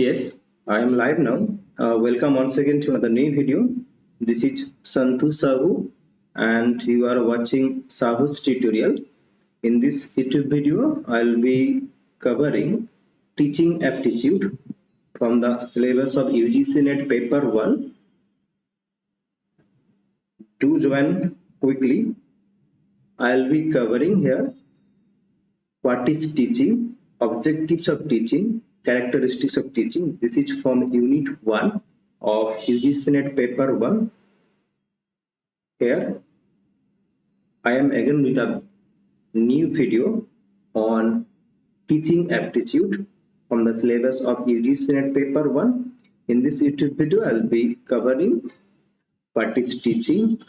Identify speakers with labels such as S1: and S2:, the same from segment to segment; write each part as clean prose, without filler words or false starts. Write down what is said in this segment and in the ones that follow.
S1: Yes, I am live now. Welcome once again to another new video. This is Santhu Sahu and you are watching Sahu's tutorial. In this YouTube video, I'll be covering teaching aptitude from the syllabus of UGC NET Paper-I. Do join quickly. I'll be covering here what is teaching, objectives of teaching, characteristics of teaching. This is from Unit 1 of UGC NET Paper-I. Here I am again with a new video on teaching aptitude from the syllabus of UGC NET Paper-I. In this YouTube video, I will be covering what is teaching,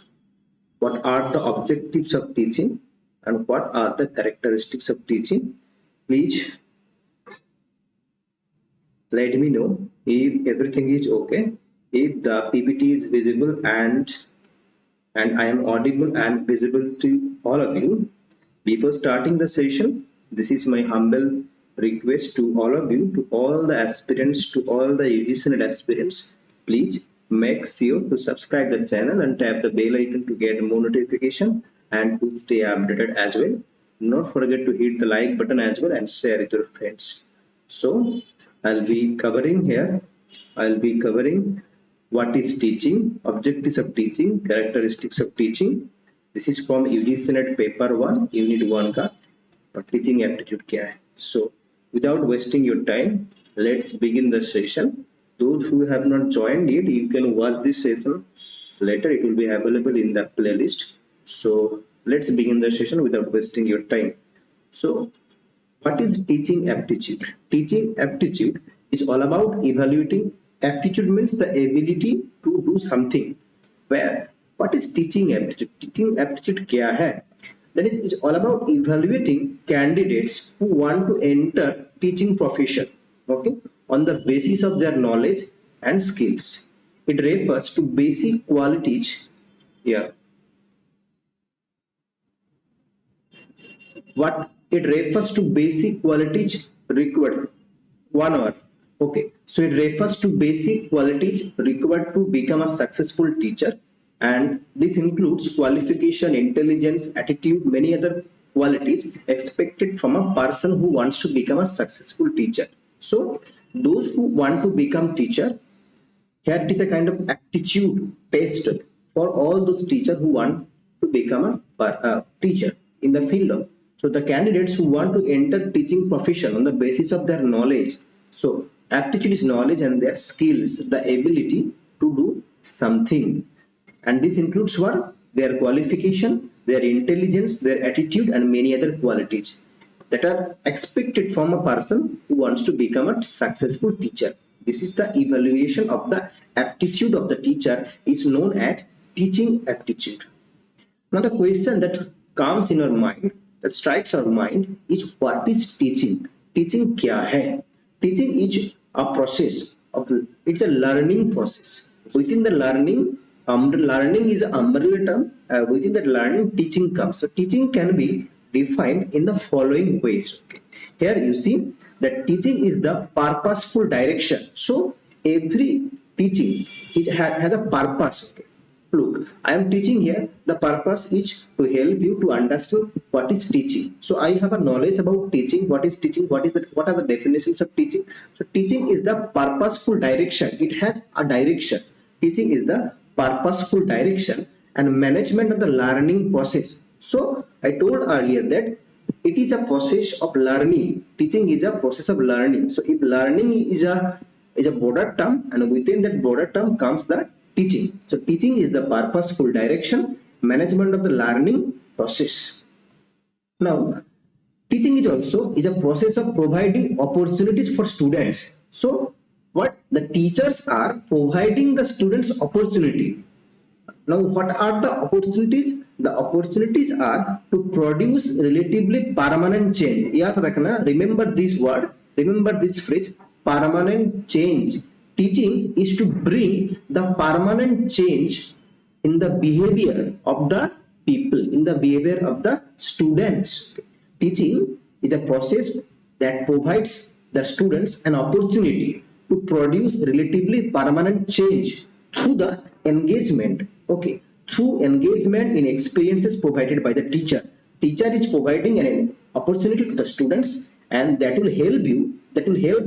S1: what are the objectives of teaching, and what are the characteristics of teaching. Please let me know if everything is okay, if the PPT is visible and I am audible and visible to all of you. Before starting the session, this is my humble request to all of you, to all the aspirants, to all the UGC NET aspirants. Please make sure to subscribe the channel and tap the bell icon to get more notification and to stay updated as well. Not forget to hit the like button as well and share with your friends. So I'll be covering here, I'll be covering what is teaching, objectives of teaching, characteristics of teaching. This is from UGC NET Paper-I, Unit 1 का teaching aptitude क्या है. So without wasting your time, let's begin the session. Those who have not joined it, you can watch this session later. It will be available in the playlist. So let's begin the session without wasting your time. So what is teaching aptitude? Teaching aptitude is all about evaluating. Aptitude means the ability to do something. Where? What is teaching aptitude? Teaching aptitude kya hai? That is, it's all about evaluating candidates who want to enter teaching profession, okay, on the basis of their knowledge and skills. It refers to basic qualities. What it refers to basic qualities required. 1 hour. Okay, so it refers to basic qualities required to become a successful teacher, and this includes qualification, intelligence, attitude, many other qualities expected from a person who wants to become a successful teacher. So those who want to become teacher, here it is a kind of aptitude test for all those teachers who want to become a teacher in the field of. So the candidates who want to enter teaching profession on the basis of their knowledge. So aptitude is knowledge and their skills, the ability to do something. And this includes what? Their qualification, their intelligence, their attitude, and many other qualities that are expected from a person who wants to become a successful teacher. This is the evaluation of the aptitude of the teacher, is known as teaching aptitude. Now the question that comes in our mind, that strikes our mind, is what is teaching? Teaching kya hai? Teaching is a process of, it's a learning process. Within the learning is an umbrella term. Within that learning, teaching comes. So teaching can be defined in the following ways. Okay. Here you see that teaching is the purposeful direction. So every teaching has a purpose. Okay. Look, I am teaching here. The purpose is to help you to understand what is teaching. So I have a knowledge about teaching. What is teaching? What are the definitions of teaching? So teaching is the purposeful direction. It has a direction. Teaching is the purposeful direction and management of the learning process. So I told earlier that it is a process of learning. Teaching is a process of learning. So if learning is a broader term, and within that broader term comes the teaching. So teaching is the purposeful direction, management of the learning process. Now teaching is a process of providing opportunities for students. So what the teachers are providing the students opportunity. Now what are the opportunities? The opportunities are to produce relatively permanent change. Remember this word, remember this phrase, permanent change. Teaching is to bring the permanent change in the behavior of the people, in the behavior of the students. Teaching is a process that provides the students an opportunity to produce relatively permanent change through the engagement, okay, through engagement in experiences provided by the teacher. Teacher is providing an opportunity to the students, and that will help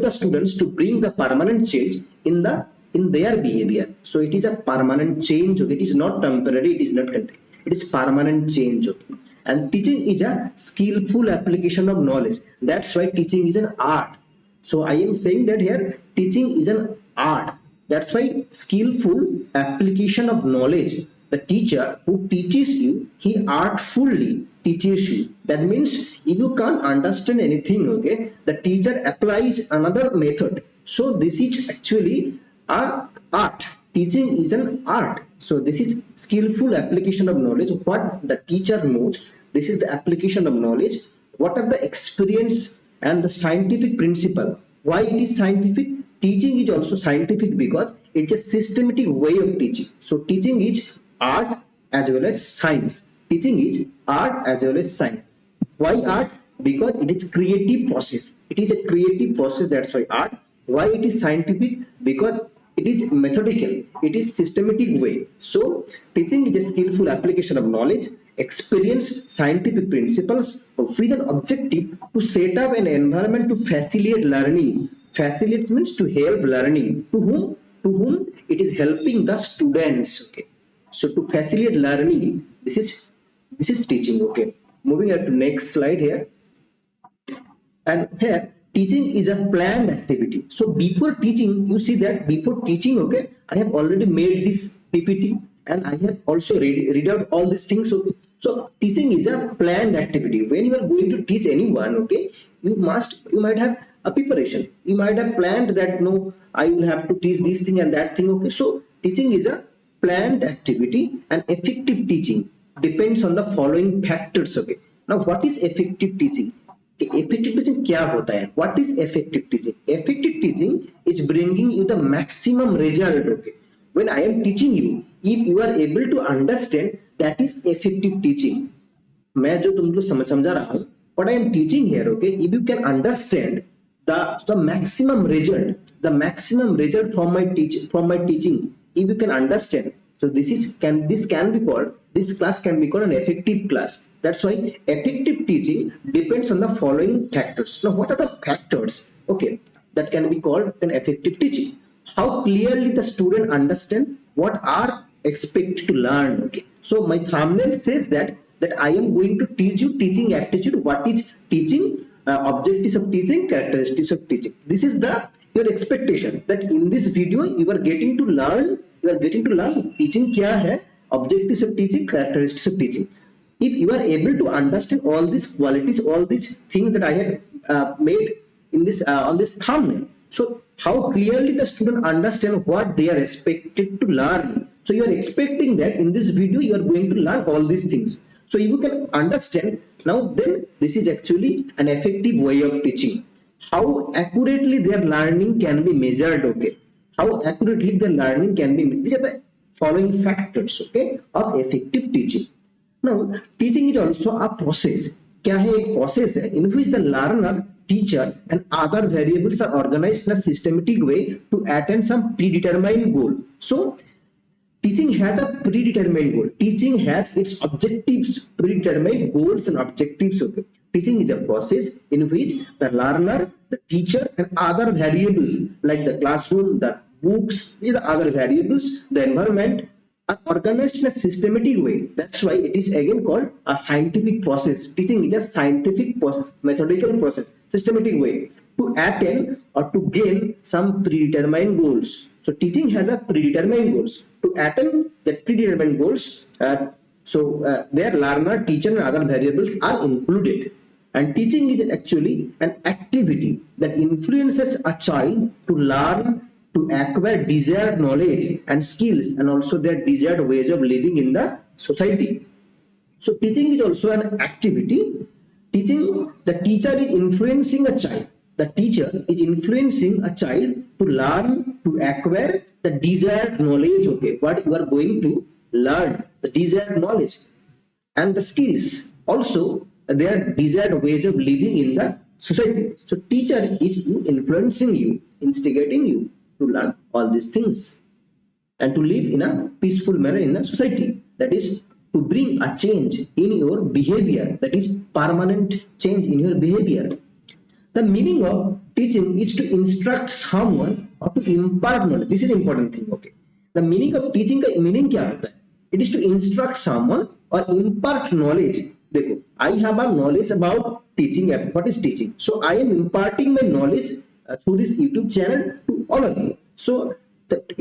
S1: the students to bring the permanent change in their behavior. So it is a permanent change, okay? It is not temporary, it is not continuous, it is permanent change, okay? And teaching is a skillful application of knowledge. That's why teaching is an art. So I am saying that here teaching is an art. That's why skillful application of knowledge. The teacher who teaches you, he artfully teaches you. That means if you can't understand anything, okay, the teacher applies another method. So this is actually a art. Teaching is an art. So this is skillful application of knowledge. What the teacher knows, this is the application of knowledge. What are the experience and the scientific principle? Why it is scientific? Teaching is also scientific because it's a systematic way of teaching. So teaching is art as well as science. Teaching is art as well as science. Why art? Because it is creative process. It is a creative process. That's why art. Why it is scientific? Because it is methodical. It is systematic way. So teaching is a skillful application of knowledge, experience, scientific principles with an objective to set up an environment to facilitate learning. Facilitate means to help learning. To whom? To whom it is helping the students. Okay. So to facilitate learning, this is teaching. Okay. Moving on to next slide here. And here teaching is a planned activity. So before teaching, you see that before teaching, okay, I have already made this PPT and I have also read out all these things. Okay. So teaching is a planned activity. When you are going to teach anyone, okay, you might have a preparation. You might have planned that, no, I will have to teach this thing and that thing. Okay. So teaching is a planned activity, and effective teaching depends on the following factors. Okay. Now what is effective teaching? Effective teaching क्या होता है? What is effective teaching? Effective teaching is bringing you the maximum result. Okay. When I am teaching you, if you are able to understand, that is effective teaching. मैं जो तुमको समझा रहा हूँ, what I am teaching here, okay, if you can understand the maximum result from my teaching, if you can understand, so this class can be called an effective class. That's why effective teaching depends on the following factors. Now what are the factors, okay, that can be called an effective teaching? How clearly the student understand what are expected to learn. Okay, so my thumbnail says that I am going to teach you teaching aptitude. What is teaching? Objectives of teaching, characteristics of teaching. This is your expectation, that in this video you are getting to learn teaching kya hai, objectives of teaching, characteristics of teaching. If you are able to understand all these qualities, all these things that I had made in this on this thumbnail, so how clearly the student understand what they are expected to learn. So you are expecting that in this video you are going to learn all these things. So if you can understand, now then this is actually an effective way of teaching. How accurately their learning can be measured. Okay, how accurately their learning can be measured. These are the following factors, okay, of effective teaching. Now teaching is also a process. क्या है? एक process है in which the learner, teacher and other variables are organized in a systematic way to attain some predetermined goal. So teaching has a predetermined goal. Teaching has its objectives, predetermined goals and objectives. Okay. Teaching is a process in which the learner, the teacher and other variables like the classroom, the books, these are other variables, the environment, are organized in a systematic way. That's why it is again called a scientific process. Teaching is a scientific process, methodical process, systematic way to attain or to gain some predetermined goals. So teaching has a predetermined goals. To attain that predetermined goals, their learner, teacher and other variables are included. And teaching is actually an activity that influences a child to learn, to acquire desired knowledge and skills, and also their desired ways of living in the society. So teaching is also an activity. Teaching, the teacher is influencing a child. The teacher is influencing a child to learn, to acquire the desired knowledge. Okay, what you are going to learn, the desired knowledge and the skills, also their desired ways of living in the society. So teacher is influencing you, instigating you to learn all these things and to live in a peaceful manner in the society. That is to bring a change in your behavior, that is permanent change in your behavior. The meaning of teaching is to instruct someone or to impart knowledge. This is important thing. Okay, the meaning of teaching का meaning क्या होता है? It is to instruct someone or impart knowledge. देखो, I have a knowledge about teaching. What is teaching? So I am imparting my knowledge through this YouTube channel to all of you. So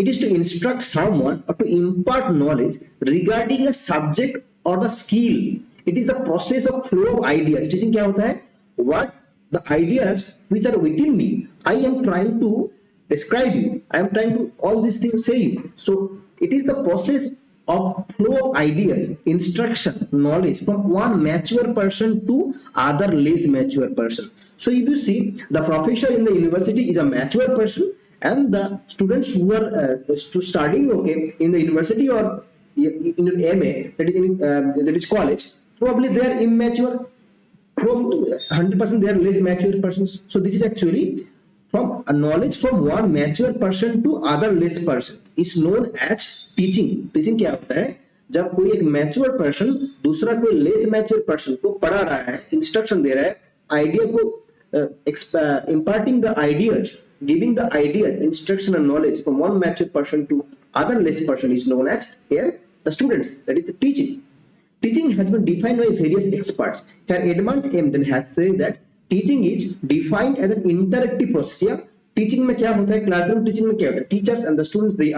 S1: it is to instruct someone or to impart knowledge regarding a subject or the skill. It is the process of flow of ideas. Teaching क्या होता है? What the ideas which are within me, I am trying to describe you. I am trying to all these things say you. So it is the process of flow of ideas, instruction, knowledge from one mature person to other less mature person. So if you see, the professor in the university is a mature person, and the students who are studying okay in the university or in MA, that is college, probably they are immature. From 100% they are less mature persons. So this is actually from a knowledge from one mature person to other less person is known as teaching. Teaching क्या होता है? जब कोई एक mature person दूसरा कोई less mature person को पढ़ा रहा है, instruction दे रहा है, idea को imparting the ideas, giving the ideas, instruction and knowledge from one mature person to other less person is known as here the students. That is the teaching. Teaching has been defined by various experts. Here Edmund Emden has said that teaching is defined as an interactive process. Yeah? Teaching में क्या होता है? Classroom teaching में क्या होता है? Teachers and the students they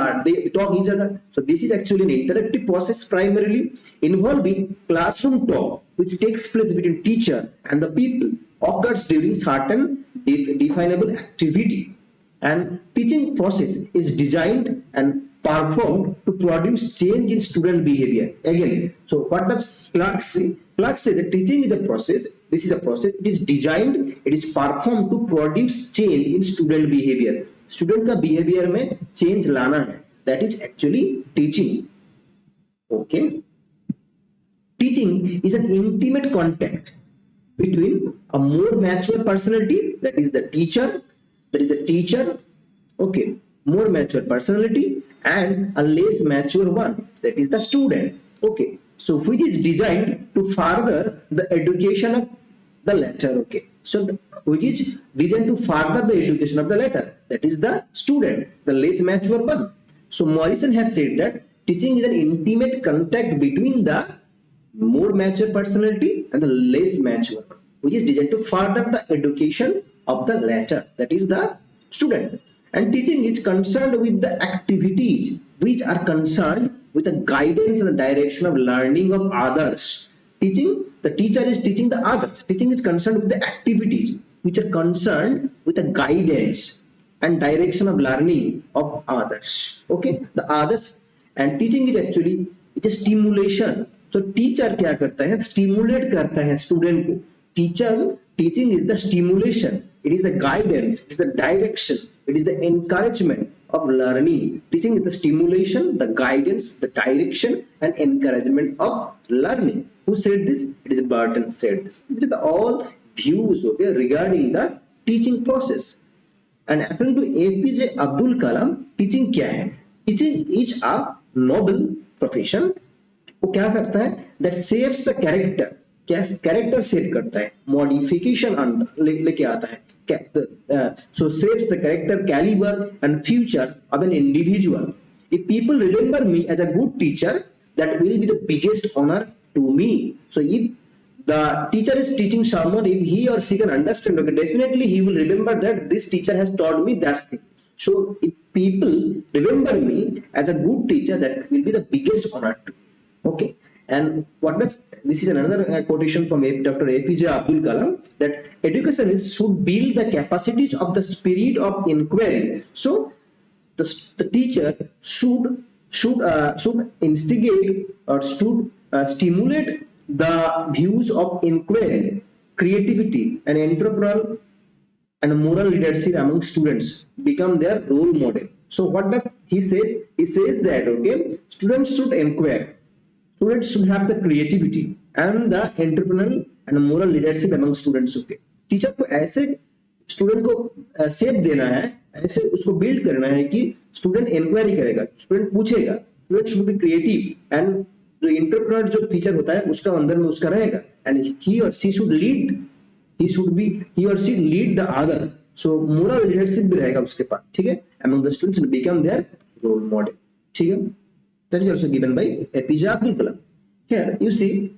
S1: talk each other. So this is actually an interactive process primarily involving classroom talk which takes place between teacher and the people, occurs during certain definable activity. And teaching process is designed and performed to produce change in student behavior. Again, so what does Clark say? Clark says that teaching is a process. This is a process. It is designed. It is performed to produce change in student behavior. Student का behavior में change लाना है. That is actually teaching. Okay. Teaching is an intimate contact between a more mature personality, that is the teacher. Okay, more mature personality, and a less mature one, that is the student. Okay, so which is designed to further the education of the latter. Okay, so which is designed to further the education of the latter, that is the student, the less mature one. So Morrison has said that teaching is an intimate contact between the more mature personality and the less mature, which is designed to further the education of the latter, that is the student. And teaching is concerned with the activities which are concerned with the guidance and the direction of learning of others. Teaching, the teacher is teaching the others. Teaching is concerned with the activities which are concerned with the guidance and direction of learning of others. Okay, the others. And teaching is actually it is stimulation. So teacher क्या करता है? Stimulate करता है student को. Teaching is the stimulation. It is the guidance. It is the direction. It is the encouragement of learning. Teaching is the stimulation, the guidance, the direction, and encouragement of learning. Who said this? It is Burton said this. These are all views okay, regarding the teaching process. And according to APJ Abdul Kalam, teaching क्या है? Teaching is a noble profession. वो क्या करता है? That shapes the character. क्या character set करता है, modification लेके आता है. So shapes the character, caliber and future of an individual. If people remember me as a good teacher, that will be the biggest honor to me. So if the teacher is teaching someone, if he or she can understand, okay, definitely he will remember that this teacher has taught me that thing. So if people remember me as a good teacher, that will be the biggest honor to. Okay. And what does this is another quotation from Dr. APJ Abdul Kalam, that education should build the capacities of the spirit of inquiry. So the teacher should instigate or should stimulate the views of inquiry, creativity, and entrepreneurial and moral leadership among students, become their role model. So what does he says? He says that okay, students should inquire. Students should have the creativity and the entrepreneurial and moral leadership among students. Okay, teacher को ऐसे student को shape देना है, ऐसे उसको build करना है कि स्टूडेंट इंक्वायरी करेगा, स्टूडेंट पूछेगा, student should be creative and जो इंटरप्रेटर जो टीचर होता है उसका अंदर में उसका रहेगा and he or she should lead, he or she lead the other, so moral leadership भी रहेगा उसके पास, ठीक है, among the students and become their role model, ठीक है. That is also given by APJ Abdul Kalam. Here you see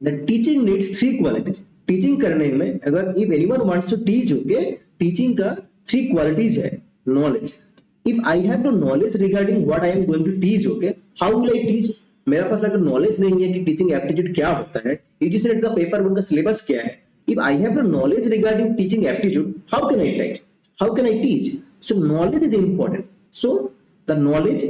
S1: the teaching needs three qualities. Teaching करने में अगर if anyone wants to teach, okay, teaching का three qualities है. knowledge, if I have no knowledge regarding what I am going to teach, okay, how will I teach? मेरा पास अगर knowledge नहीं है कि टीचिंग एप्टीट्यूड क्या होता है, यूजीसी नेट का पेपर उनका सिलेबस क्या है, if I have no knowledge regarding teaching aptitude, how can I teach? How can I teach? So knowledge is important. So the knowledge,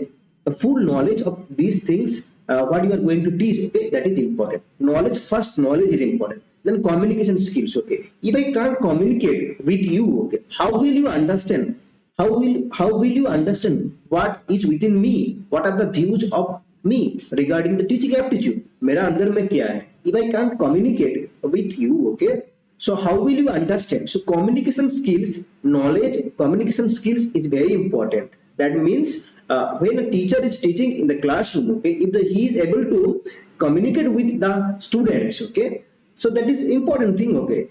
S1: the full knowledge of these things, what you are going to teach, okay, that is important. Knowledge first, knowledge is important. Then communication skills, okay. If I can't communicate with you, okay, how will you understand? How will you understand what is within me? What are the views of me regarding the teaching aptitude? मेरा अंदर में क्या है? If I can't communicate with you, okay, so how will you understand? So communication skills, knowledge, communication skills is very important. That means when a teacher is teaching in the classroom, okay, if he is able to communicate with the students, okay, so that is important thing, okay.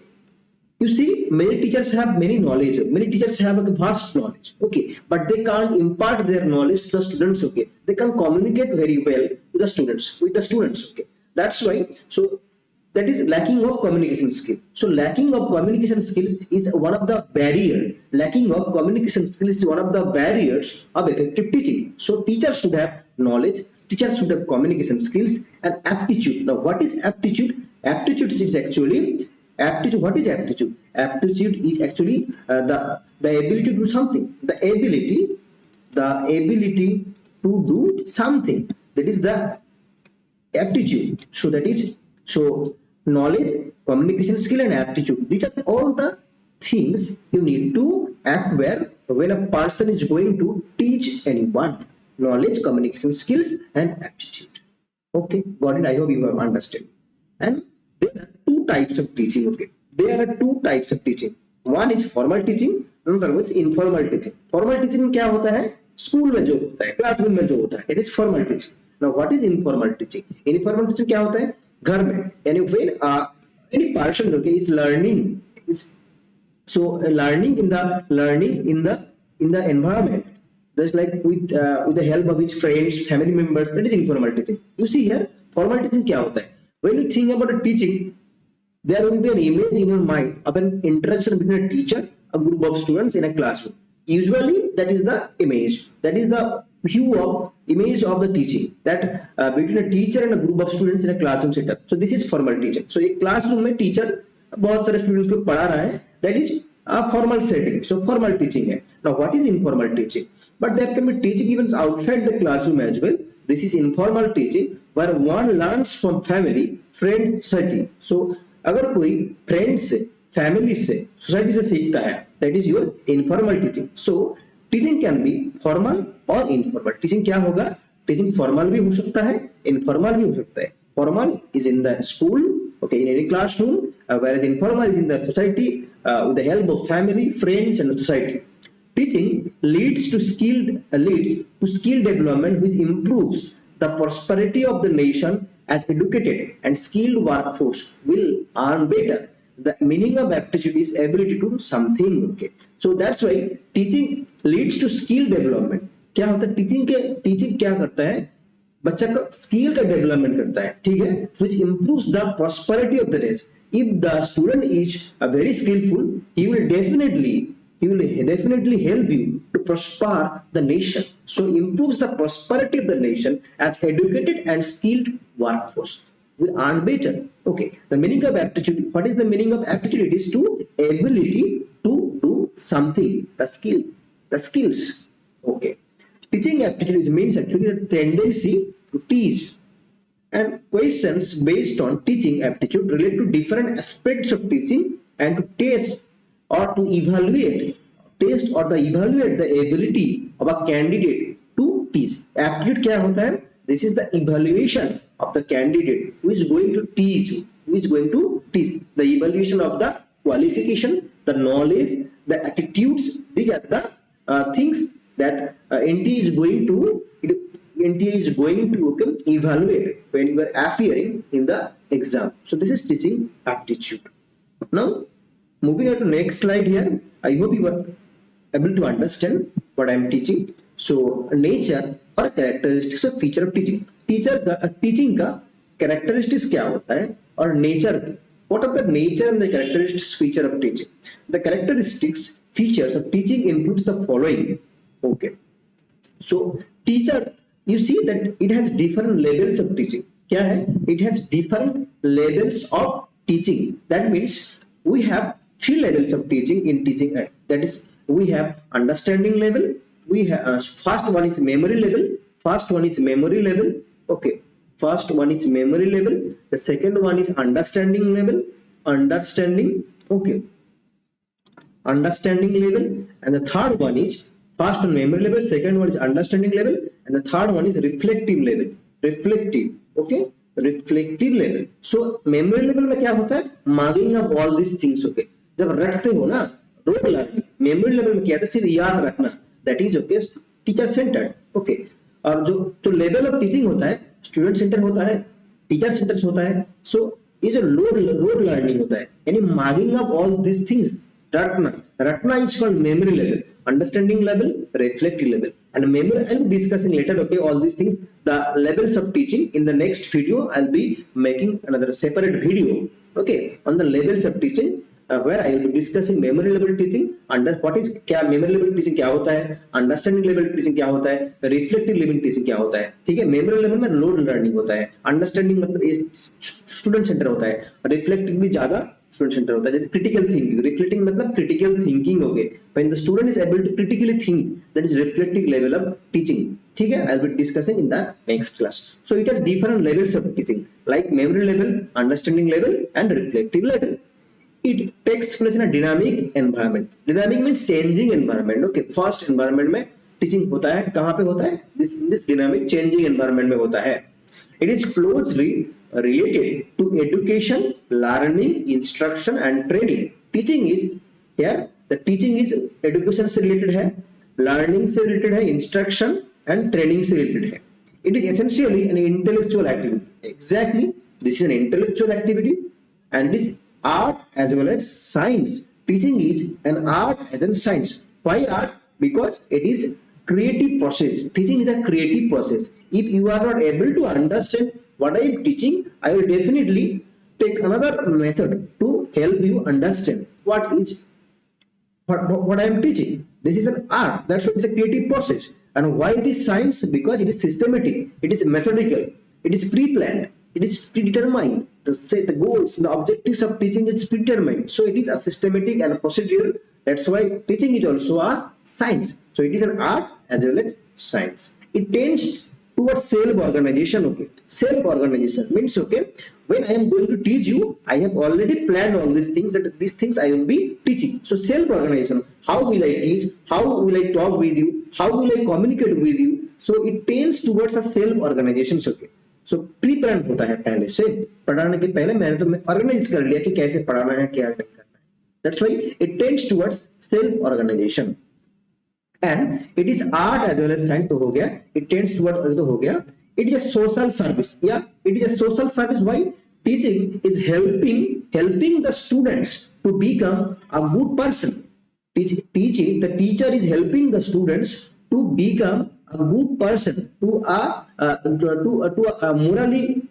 S1: You see, many teachers have many knowledge, many teachers have a vast knowledge, okay, but they can't impart their knowledge to the students, okay. They can communicate very well with the students, okay. That's why, so that is lacking of communication skill. So lacking of communication skills is one of the barrier. Lacking of communication skills is one of the barriers of effective teaching. So teachers should have knowledge, teachers should have communication skills and aptitude. Now what is aptitude? Aptitude is actually aptitude. What is aptitude? Aptitude is actually the ability to do something. The ability to do something. That is the aptitude. So that is, so knowledge, communication skill and aptitude, these are all the things you need to acquire when a person is going to teach anyone. Knowledge, communication skills and aptitude. Okay, got it? I hope you have understood. And there are two types of teaching, okay. There are two types of teaching. One is formal teaching, another is informal teaching. Formal teaching में क्या होता है? School में जो होता है, classroom में जो होता है, it is formal teaching. Now what is informal teaching? Informal teaching क्या होता है? घर में, यानी when any person, okay, is learning, is so learning in the environment, just like with the help of his friends, family members, that is informal teaching. You see here, formal teaching क्या होता है? When you think about a teaching, there will be an image in your mind of an interaction between a teacher, a group of students in a classroom. Usually that is the image, that is the view of image of the teaching, that between a teacher and a group of students in a classroom setup. So this is formal teaching. So एक classroom में teacher बहुत सारे students को पढ़ा रहा है, that is a formal setting. So formal teaching है. Now what is informal teaching? But there can be teaching even outside the classroom as well. This is informal teaching where one learns from family, friends, society. So अगर कोई friends से, family से, society से सीखता है, that is your informal teaching. So teaching can be formal और informal. Teaching क्या होगा? टीचिंग फॉर्मल भी हो सकता है, इनफॉर्मल भी हो सकता है. Formal is in the school, okay, in any classroom, whereas informal is in the society with the help of family, friends and society. Teaching leads to skill development which improves the prosperity of the nation as educated and skilled workforce will earn better. The meaning of aptitude is ability to do something, okay. So that's why teaching leads to skill development. क्या होता है? Teaching क्या करता है? बच्चा का skill का development करता है, ठीक है, which improves the prosperity of the race. If the student is very skillful, he will definitely help you to prosper the nation. So improves the prosperity of the nation as educated and skilled workforce will earn better. Okay, the meaning of aptitude. What is the meaning of aptitude? It is to ability to do something, the skills. Okay, teaching aptitude means actually a tendency to teach, and questions based on teaching aptitude relate to different aspects of teaching and to test or to evaluate the ability of a candidate to teach. Aptitude क्या होता है? This is the evaluation of the candidate who is going to teach, the evaluation of the qualification, the knowledge, the attitudes. These are the things that NTA is going to evaluate when you are appearing in the exam. So this is teaching aptitude. Now moving on to next slide here. I hope you are able to understand what I am teaching. So nature or characteristics of feature of teaching. Teaching का characteristics क्या होता है और nature, what are the nature and the characteristics feature of teaching? The characteristics features of teaching includes the following. Okay, so teacher, you see that it has different levels of teaching. क्या है? It has different levels of teaching. That means we have 3 levels of teaching in teaching. That is, we have understanding level. We have first one is memory level. Okay, first one is memory level. The second one is understanding level. Okay, understanding level. And the third one is first on memory level, second one is understanding level, and the third one is reflective level. Okay, reflective level. So memory level में क्या होता है? Marking up all these things. Okay, जब रटते हो ना, road learning, memory level में क्या है? सिर्फ याद रखना. That is okay, teacher centred. Okay, और जो लेवल ऑफ टीचिंग होता है, स्टूडेंट सेंटर होता है, टीचर सेंटर होता है. सो ये जो रोड लर्निंग होता है, यानी marking up all this things, रटना is called memory level, understanding level, reflective level, and memory. I'll be discussing later, okay, all these things, the levels of teaching. In the next video I'll be making another separate video, okay, on the levels of teaching, where I will be discussing memory level teaching, under what is क्या memory level teaching क्या होता है, understanding level teaching क्या होता है, reflective level teaching क्या होता है. ठीक है, memory level में load learning होता है, understanding मतलब student center होता है, reflective भी ज्यादा student center होता है. जैसे critical thinking, reflecting मतलब critical thinking हो गए. When the student is able to critically think, that is reflective level of teaching. ठीक है, I'll be discussing in the next class. So it has different levels of teaching, like memory level, understanding level, and reflective level. It takes place in a dynamic environment. Dynamic means changing environment. Okay, first environment में teaching होता है, कहाँ पे होता है? This dynamic changing environment में होता है. It is closely related to education, learning, instruction, and training. Teaching is here. The teaching is education से related है, learning से related है, instruction and training से related है. It is essentially an intellectual activity. Exactly, this is an intellectual activity, and it is art as well as science. Teaching is an art as well as science. Why art? Because it is creative process. Teaching is a creative process. If you are not able to understand what I am teaching, I will definitely take another method to help you understand what I am teaching. This is an art. That's why it is a creative process. And why it is science? Because it is systematic, it is methodical, it is pre-planned, it is predetermined. The goals, the objectives of teaching is predetermined. So it is a systematic and procedural. That's why teaching is also a science. So it is an art as well as science. It tends towards self-organization. Okay, self-organization means, okay, when I am going to teach you, I have already planned all these things, that these things I will be teaching. So self-organization, how will I teach, how will I talk with you, how will I communicate with you. So it tends towards a self-organization. Okay, so pre-planned होता है, पहले से पढ़ाने के पहले मैंने तो organise कर लिया कि कैसे पढ़ाना है, क्या नहीं करना है. That's why it tends towards self-organization. And it is art as well as science. तो हो गया, it tends towards तो हो गया. It is a social service. Yeah, it is a social service. Why? Teaching is helping the students to become a good person. Teaching, the teacher is helping the students to become a good person, to a morally,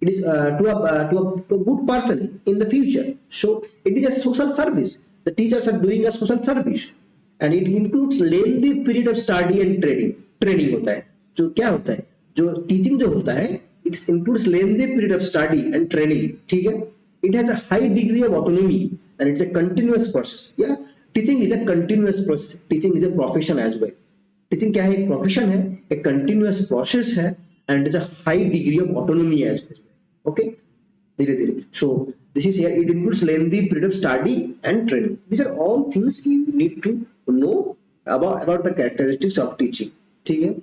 S1: it is to a good person in the future. So it is a social service. The teachers are doing a social service, and it includes lengthy period of study and training होता है. जो क्या होता है, जो teaching जो होता है, it includes lengthy period of study and training. ठीक है, it has a high degree of autonomy and it's a continuous process. Yeah, teaching is a continuous process. Teaching is a profession as well. Teaching क्या है? एक profession है, एक continuous process है, and it is a high degree of autonomy as well. Okay, धीरे-धीरे. So this is here. It includes lengthy period of study and training. These are all things you need to know about the characteristics of teaching. ठीक है.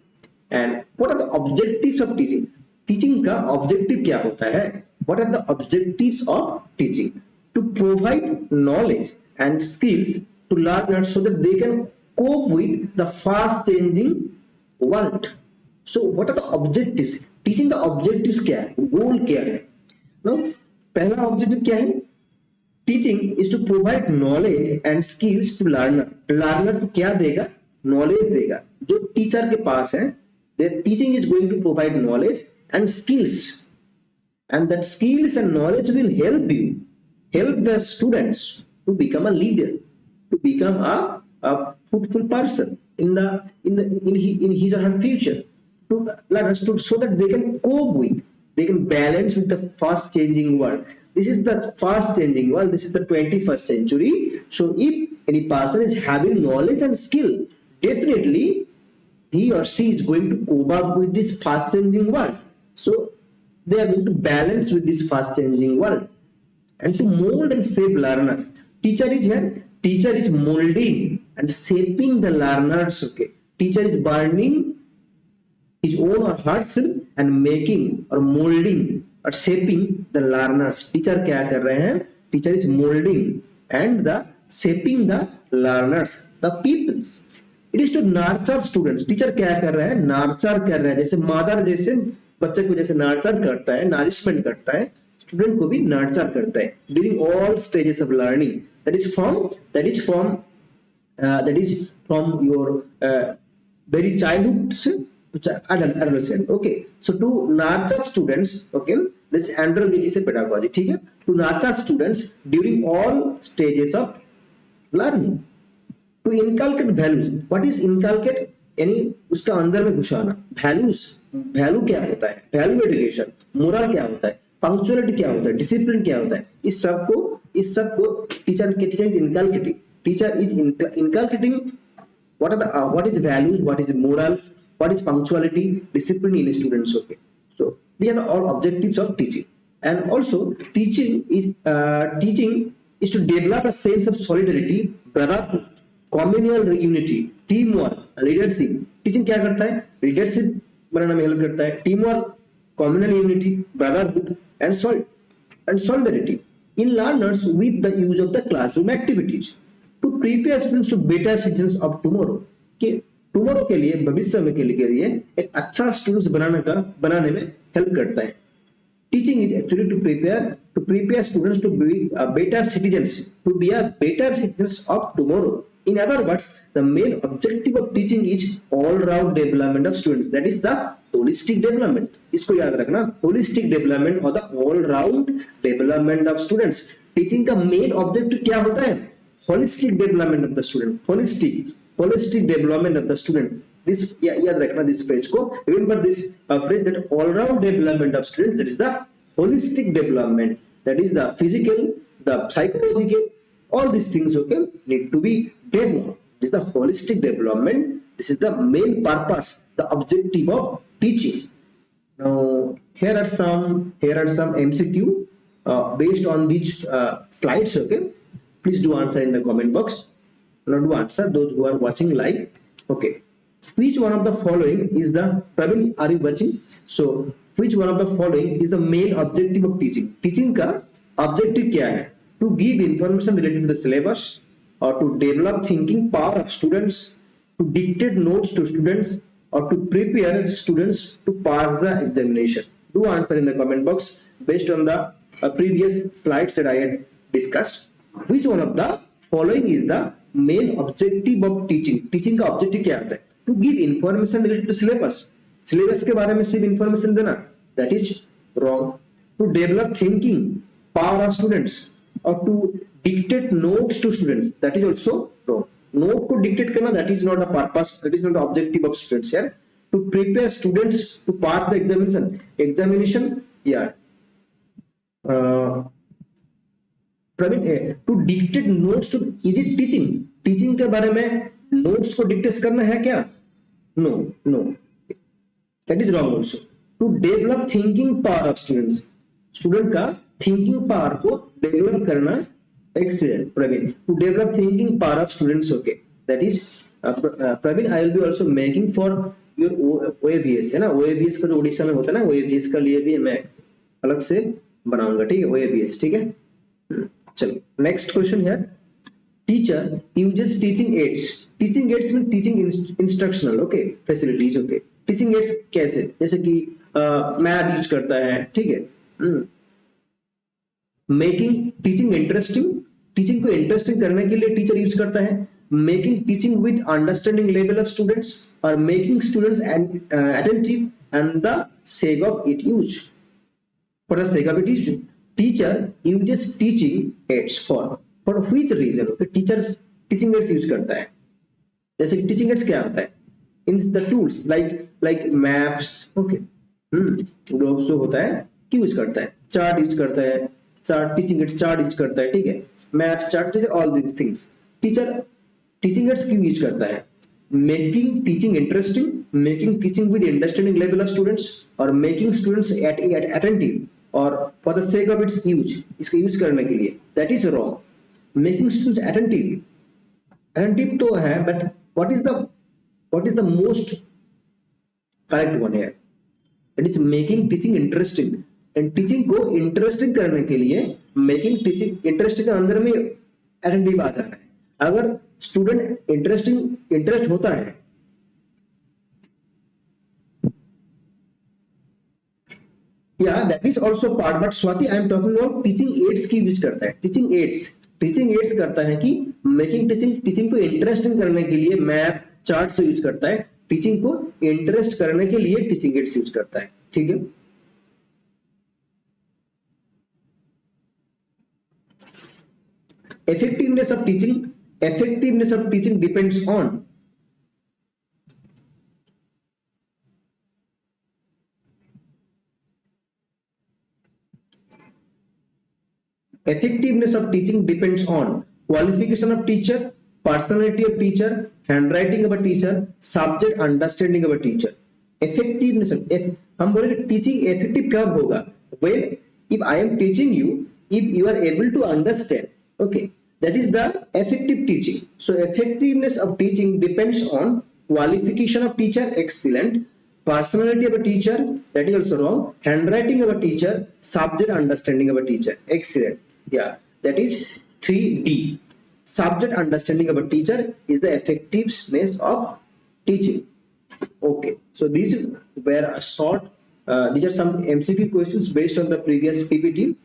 S1: And what are the objectives of teaching? Teaching का objective क्या होता है? What are the objectives of teaching? to provide knowledge and skills to learners so that they can cope with the fast changing world. So what are the objectives? Teaching the objectives क्या है, goal क्या है? No, पहला objective क्या है? Teaching is to provide knowledge and skills to learner. Learner को क्या देगा? Knowledge देगा. जो टीचर के पास है, the teaching is going to provide knowledge and skills, and that skills and knowledge will help the students to become a leader, to become a fruitful person in his or her future, to learn so that they can cope with, they can balance with the fast changing world. This is the fast changing world. This is the 21st century. So if any person is having knowledge and skill, definitely he or she is going to cope up with this fast changing world. So they are going to balance with this fast changing world. And to mold and shape learners, teacher is here. Teacher is molding and shaping the learners. Okay, teacher is burning his own or herself and making or molding or shaping the learners. Teacher क्या कर रहे हैं? Teacher is molding and the shaping the learners, the peoples. It is to nurture students. Teacher क्या कर रहा है? Nurture कर रहा है. जैसे mother जैसे बच्चे को जैसे nurture करता है, nourishment करता है, student को भी nurture करता है during all stages of learning. That is from your very childhood to adolescent. Okay, so to nurture students, okay, this andragogy से pedagogy, ठीक है, to nurture students during all stages of learning. To inculcate values. What is inculcate? यानी उसका अंदर में घुसाना. Values, value क्या होता है? Value education, moral क्या होता है? Punctuality क्या होता है? Discipline क्या होता है? इस सब को teacher is inculcating. Teacher is inculcating what is values, what is morals, what is punctuality, discipline in students. Okay, so these are all objectives of teaching. And also teaching is to develop a sense of solidarity, brotherhood, communal unity, teamwork, leadership. Teaching क्या करता है? Leadership बनाने में help करता है. Teamwork, communal unity, brotherhood, and solidarity in learners with the use of the classroom activities to prepare students to better citizens of tomorrow. कि tomorrow के लिए, भविष्य में के लिए एक अच्छा students बनाने में help करता है. Teaching is actually to prepare students to be better citizens of tomorrow. In other words, the main objective of teaching is all-round development of students. That is the holistic development. इसको याद रखना, holistic development or the all-round development of students. Teaching का main objective क्या होता है? Holistic development of the student. Holistic development of the student. This याद रखना, this phrase को. Remember this phrase, that all-round development of students. That is the holistic development. That is the physical, the psychological, all these things, okay, need to be developed. This is the holistic development. This is the main purpose, the objective of teaching. Now here are some MCQ based on these slides. Okay, please do answer in the comment box. Now do answer, those who are watching live. Okay, which one of the following is the, Praveen, are you watching? So which one of the following is the main objective of teaching? Teaching का objective क्या है? To give information related to the syllabus, or to develop thinking power of students, to dictate notes to students, or to prepare students to pass the examination. Do answer in the comment box based on the previous slides that I had discussed. Which one of the following is the main objective of teaching? Teaching का objective क्या होता है? To give information related to syllabus. Syllabus के बारे में सिर्फ information देना, that is wrong. To develop thinking power of students, or to dictate notes to students, that is also wrong. Note को dictate करना, that is not a purpose, that is not the objective of students here. To prepare students to pass the examination, yeah. Praveen, to dictate notes to, is it teaching? Teaching के बारे में notes को dictate करना है क्या? No, that is wrong also. To develop thinking power of students, student का thinking power को develop करना. Excellent, Praveen. To develop thinking power of students, okay. That is, Praveen, I will be also making for your OAVS, है ना? OAVS का जो ओडिशा में होता है ना, OAVS का लिए भी मैं अलग से बनाऊंगा, ठीक है? OAVS, ठीक है? चलो नेक्स्ट क्वेश्चन है, teacher uses teaching aids. Teaching aids में teaching instructional okay facilities okay. Teaching aids कैसे, जैसे कि मैप यूज करता है, ठीक है। मेकिंग टीचिंग इंटरेस्टिंग, टीचिंग को इंटरेस्टिंग करने के लिए टीचर यूज करता है। Making teaching with understanding level of students और making students attentive and the sake of it use, for the sake of it use. Teacher uses teaching aids for which reason? Okay, teacher teaching aids use करता है। जैसे कि teaching ads क्या होता है, in the tools like maps okay, globes जो होता है क्यों यूज करता है, चार्ट यूज करता है, chart teaching ads chart use करता है, ठीक है, maps chart teacher all these things. Teacher teaching ads क्यों यूज करता है, making teaching interesting, making teaching with understanding level of students और मेकिंग स्टूडेंट्स अटेंटिव और for the sake of its use, इसका यूज करने के लिए, that is wrong. Making students attentive, attentive तो है but what is the most correct one here? It is making teaching interesting, and teaching को interesting करने के लिए making teaching interesting के अंदर में attentive आ जा रहा है। अगर student interest होता है, yeah that is also part, but Swati I am talking about teaching aids की यूज करता है। टीचिंग एड्स करता है कि मेकिंग टीचिंग को इंटरेस्टिंग करने के लिए मैप चार्ट से यूज करता है, टीचिंग को इंटरेस्ट करने के लिए टीचिंग एड्स यूज करता है, ठीक है। effectiveness of teaching depends on qualification of teacher, personality of teacher, handwriting of a teacher, subject understanding of a teacher. Effectiveness of हम बोले टीचिंग effective कब होगा, when if I am teaching you, if you are able to understand, okay, that is the effective teaching. So effectiveness of teaching depends on qualification of teacher, excellent, personality of a teacher, that is also wrong, handwriting of a teacher, subject understanding of a teacher, excellent, yeah, that is 3D. Subject understanding of a teacher is the effectiveness of teaching. Okay, so these were a short these are some MCQ questions based on the previous PPT.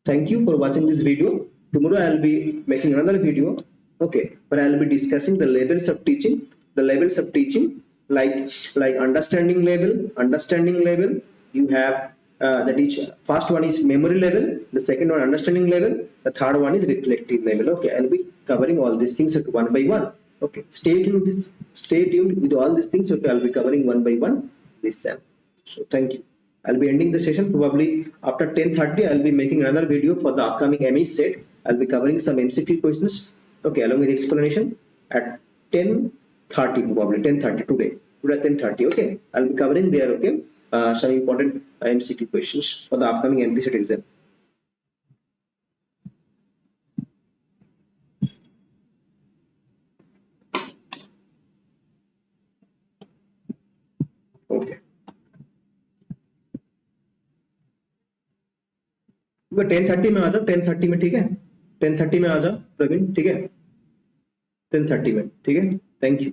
S1: Thank you for watching this video. Tomorrow I will be making another video, okay, but I will be discussing the levels of teaching, like understanding level you have, that is first one is memory level, the second one understanding level, the third one is reflective level. Okay, I'll be covering all these things one by one. Okay, stay tuned with all these things. Okay, I'll be covering one by one this time. So thank you. I'll be ending the session probably after 10:30. I'll be making another video for the upcoming ME set. I'll be covering some MCQ questions, okay, along with explanation at 10:30, probably 10:30 today at 10:30. Okay, I'll be covering there, okay, some important MCQ questions for the upcoming MP set exam. Okay, 10:30 में आ जाओ, 10:30 में, ठीक है, 10:30 में आ जाओ प्रवीण, ठीक है, 10:30 में, ठीक है, थैंक यू।